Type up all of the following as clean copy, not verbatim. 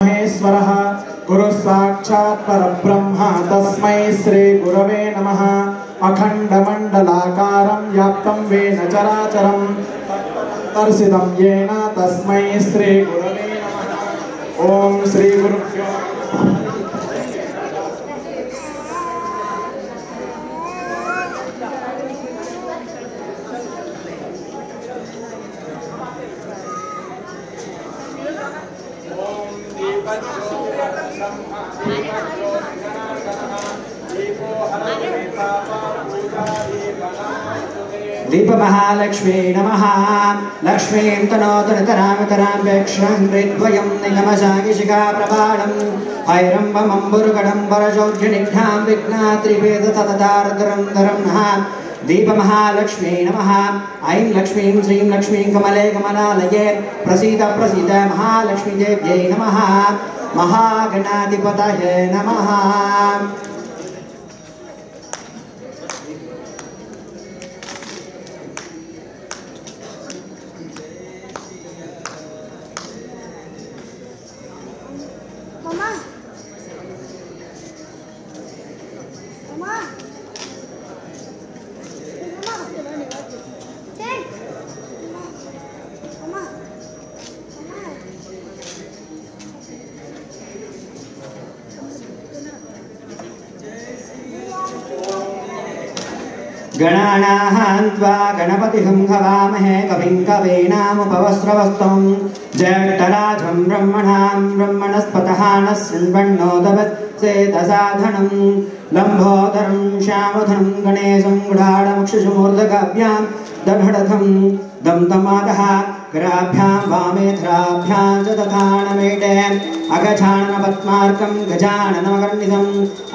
महेश्वरः गुरु साक्षात् परब्रह्म तस्मै श्री गुरवे नमः। अखंडमंडलाकारं व्याप्तं वेन चराचरं दर्शितं येन तस्मै श्री गुरवे नमः। ओम श्री गुरुभ्यो दीप महालक्ष्मी नमः। लक्ष्मीं तनोतरतरामतरां वेक्षं हृद्वयं निगमशागिशिखा प्रबालं हैरम्बमम्बुरुगडं वरजौर्यनिघ्नां विघ्नात्रिवेदततदारधरं धरं नः। दीप महालक्ष्मी नमः। ऐं लक्ष्मीं श्रीं लक्ष्मीं कमले कमलालये प्रसीद प्रसीद महालक्ष्मी देव्यै नमः। महागणाधिपतये नमः। गणानान्त्वा गणपतिं हवामहे कविं कवीनामुपवस्त्रवस्तं ज्येष्ठराजं ब्रह्मणस्पतः नः शृण्वन्नोदवत्सेदसाधनं लम्बोदरं श्यामधनं गणेशं गुडाढमक्षुषमूर्धकाभ्यां दधडधं दमदमादः कराभ्यां वामेधराभ्यां च दधानमेटे अगजाननपद्मार्कं गजाननमकर्णितं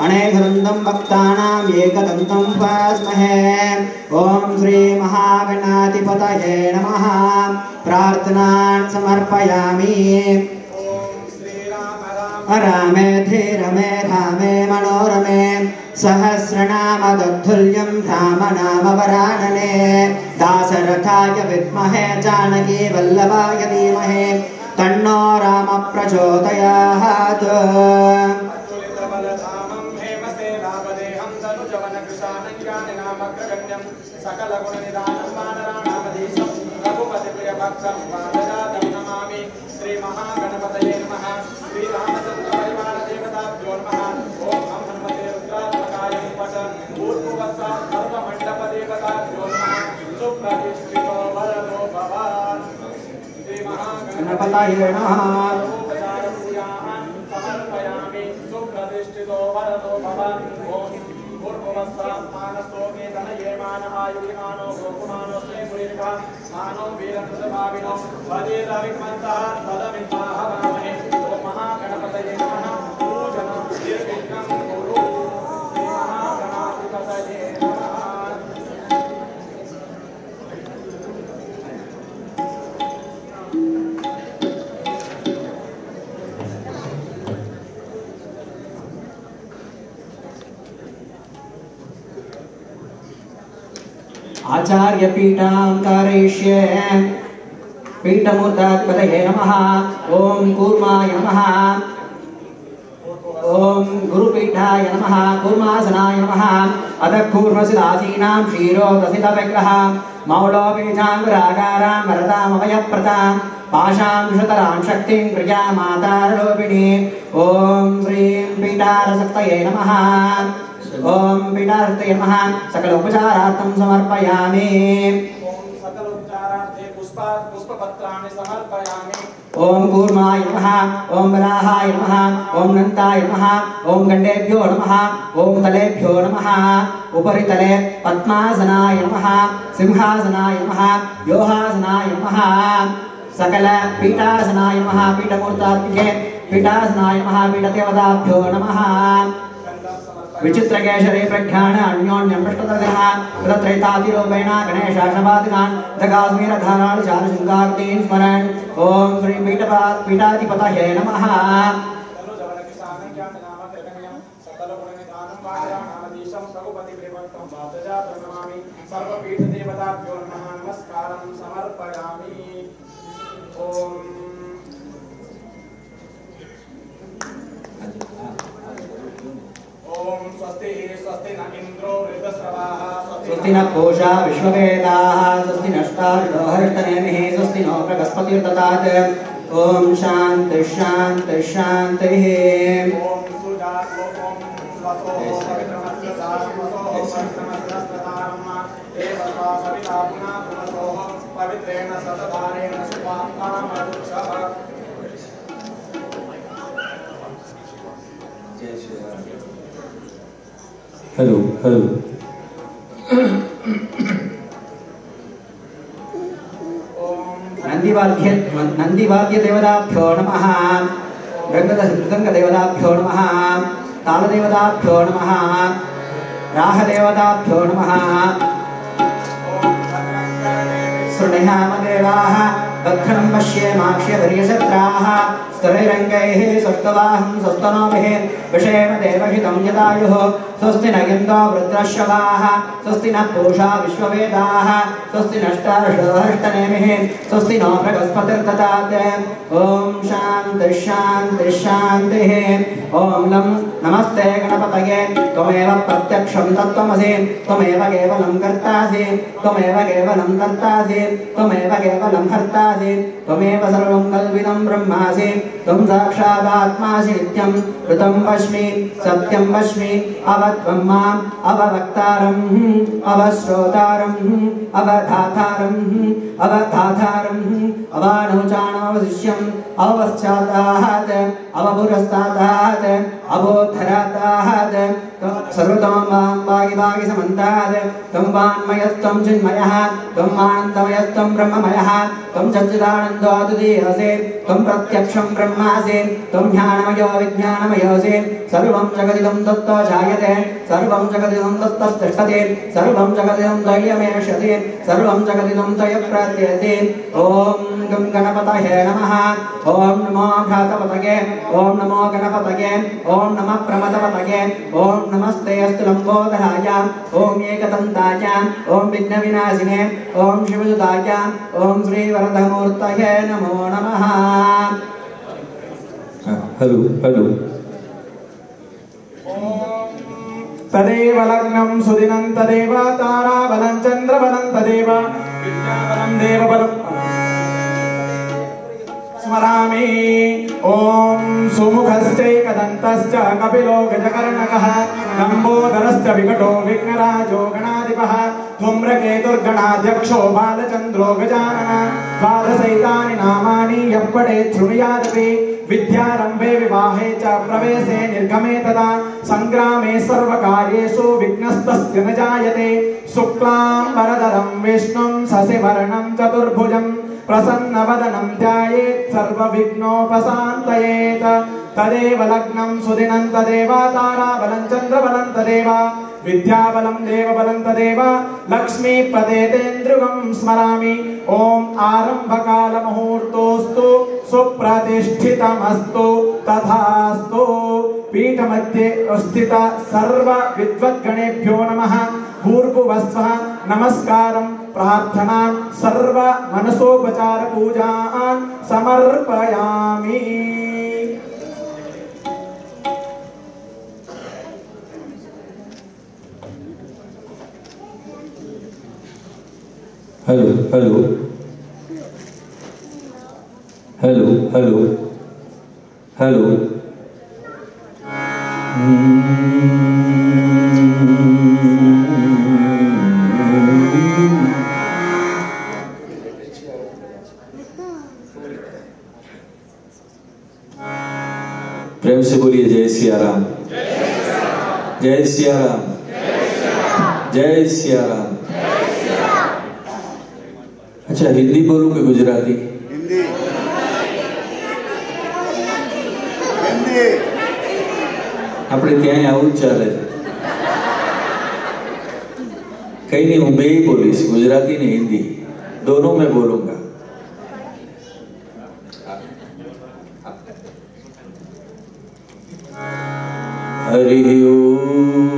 अनेकदन्तं भक्तानां एकदन्तं उपास्महे। ओम श्री महागणाधिपतये नमः। प्रार्थनान् समर्पयामि। रामे धीरमे रामे मनोरमे सहस्रनाम तत्तुल्यं रामनामवरानने दाशरथाय विद्महे जानकी वल्लभाय धीमहि तन्नो राम प्रचोदयात्। श्री महागणपतये नमः। श्री रामचंद्र परिवार देवताभ्यो नमः। ओम हम हनुमते रुद्रात्मकाय पट पूर्ववस्सा सर्वमंडप देवताभ्यो नमः। सुप्रतिष्ठितो वरदो भवान्। श्री महागणपतये नमः। समर्पयामि। सुप्रतिष्ठितो वरदो भवान्। ओम पूर्ववस्सा मानसो मे धनये मानः आयुर्मानो गोकुमानो स्नेपुरीर्घा मानो वीरन्द्रभाविनो वदेदविक्मन्तः सदमित्वाहवामहे। ओम महागणपतये नमः। पूजनं निर्विघ्नं कुरु। श्री महागणाधिपतये नमः। आचार्य पीठां कारयिष्ये। पीठमूर्ताधिपतये नमः। ओम कूर्माय नमः। ओम गुरुपीठाय नमः। कूर्मासनाय नमः। अथ कूर्मसिदासीनां क्षीरोदसितविग्रह मौलोपीठाङ्गुरागारां वरदामभयप्रदां पाशां शतरां शक्तिं क्रियामाताररूपिणी। ओम श्रीं पीठारसक्तये नमः। ओम पीठारसक्तये नमः। सकल उपचारार्थं समर्पयामि। ओम सकल उपचारार्थे पुष्पपत्राणि समर्पयामि। ओम कूर्माय नमः। ओम वराहाय नमः। ओम नन्ताय नमः। ओम गण्डेभ्यो नमः। ओम तलेभ्यो नमः। उपरितले पद्मासनाय नमः। सिंहासनाय नमः। योहासनाय नमः। सकल पीठासनाय नमः। पीठमूर्ताभ्ये पीठासनाय नमः। पीठदेवताभ्यो नमः। विचित्रकेशरे प्रज्ञान अन्योन्यं पृष्ठतरः कृतत्रैतादिरूपेण गणेशाशवादिनान् दकाश्मीरधाराणि चारुशृङ्गाकृतीन् स्मरन्। ओम श्री पीठाधिपतये नमः। सर्वपीठदेवताभ्यो नमः। नमस्कारं समर्पयामि। ओम स्वस्ति न इंद्रो वृद्धश्रवाः स्वस्ति न पूषा विश्ववेदाः स्वस्ति नष्टार्षो हरिष्ठनेमिः स्वस्ति नो बृहस्पतिर्दधात् ओम शांति शांति शांतिः ओम सुजात ओम स्वसो पवित्रमस्य दासमसो पवित्रमस्य स्त्रतारम्मा देवता सविता पुनः पुनसो पवित्रेण सतधारेण शुभाकामरुक्षः हेलो हेलो नंदीवाद्य देवताभ्यो नमः मृदंग देवताभ्यो नमः ताल देवताभ्यो नमः राह देवताभ्यो नमः सुनेहाम देवाः दक्षिणं पश्येमाक्ष्य वर्यशत्राः स्तरैरङ्गैः स्वस्तवाहं स्वस्तनोभिः विषेम देवहितं यदायुः स्वस्ति न इन्द्रो वृत्रश्रवाः स्वस्ति न पूषा विश्ववेदाः स्वस्ति नष्टार्षो हरिष्ठनेमिः स्वस्ति नो बृहस्पतिर्दधात् ॐ शान्तिः शान्तिः शान्तिः ॐ नमस्ते गणपतये त्वमेव प्रत्यक्षं तत्त्वमसि त्वमेव केवलं कर्तासि त्वमेव केवलं कर्तासि त्वमेव केवलं हर्तासि त्वमेव सर्वं कल्पितं ब्रह्मासि त्वं साक्षादात्मासि नित्यं ऋतं वच्मि सत्यं वच्मि अवत्वं माम् अववक्तारम् अवश्रोतारम् अवधातारम् अवधातारम् अवानुचानवशिष्यम् अवपश्चातात् अवपुरस्तादात् अवोद्धरातात् सर्वतोमां वागि समन्तात् त्वं वाङ्मयस्त्वं चिन्मयः त्वं आनन्दमयस्त्वं ब्रह्ममयः त्वं सच्चिदानन्दो द्वितीयसे त्वं प्रत्यक्षं ब्रह्मासि त्वं ज्ञानमयो विज्ञानमयोऽसि सर्वं जगदिदं तत्तो जायते सर्वं जगदिदं तत्तस्तिष्ठति सर्वं जगदिदं दैल्यमेष्यति सर्वं जगदिदं तयप्रत्ययति ॐ गं गणपतये नमः ॐ नमो भ्रातपतये ॐ नमो गणपतये ॐ नमः प्रमदपतये ॐ नमस्ते अस्तु लम्बोदराय ॐ एकदन्ताय ॐ विघ्नविनाशिने ॐ शिवसुताय ॐ श्रीवरदमूर्तये नमो नमः हेलो हेलो तदेव लग्नं सुदिनं तदेव ताराबलं चन्द्रबलं तदेव विद्याबलं देवबलं स्मरामि ॐ सुमुखश्चैकदन्तश्च कपिलो गजकर्णकः लम्बोदरश्च विकटो विघ्नराजो गणाधिपः धूम्रकेतुर्गणाध्यक्षो बालचन्द्रो गजाननः द्वादशैतानि नामानि यः पठेत् शृणुयादपि विद्यारम्भे विवाहे च प्रवेशे निर्गमे तदा संग्रामे सर्वकार्येषु विघ्नस्तस्य न जायते शुक्लाम्बरधरं विष्णुं शशिवर्णं चतुर्भुजं प्रसन्नवदनं ध्यायेत् सर्वविघ्नोपशान्तयेत् तदेव लग्नं सुदिनं तदेव ताराबलं चन्द्रबलं तदेव विद्याबलं देवबलं तदेव लक्ष्मीपदेतेन्द्रियं स्मरामि ॐ आरम्भकालमुहूर्तोऽस्तु सुप्रतिष्ठितमस्तु तथास्तु पीठमध्ये स्थित सर्व विद्वद्गणेभ्यो नमः भूर्भुवस्वः नमस्कारं प्रार्थनां सर्व मनसोपचार पूजान् समर्पयामि hello hello hello hello hello प्रेम से बोलिए जय सिया राम, जय सिया राम, जय सिया राम। अच्छा, हिंदी बोलूं कि गुजराती? हिंदी। हिंदी। આપણે ત્યાં આવું જ ચાલે છે. कहीं नहीं, હું બે ही बोलीશ, गुजराती ने हिंदी दोनों में बोलूंगा. हरि ओम।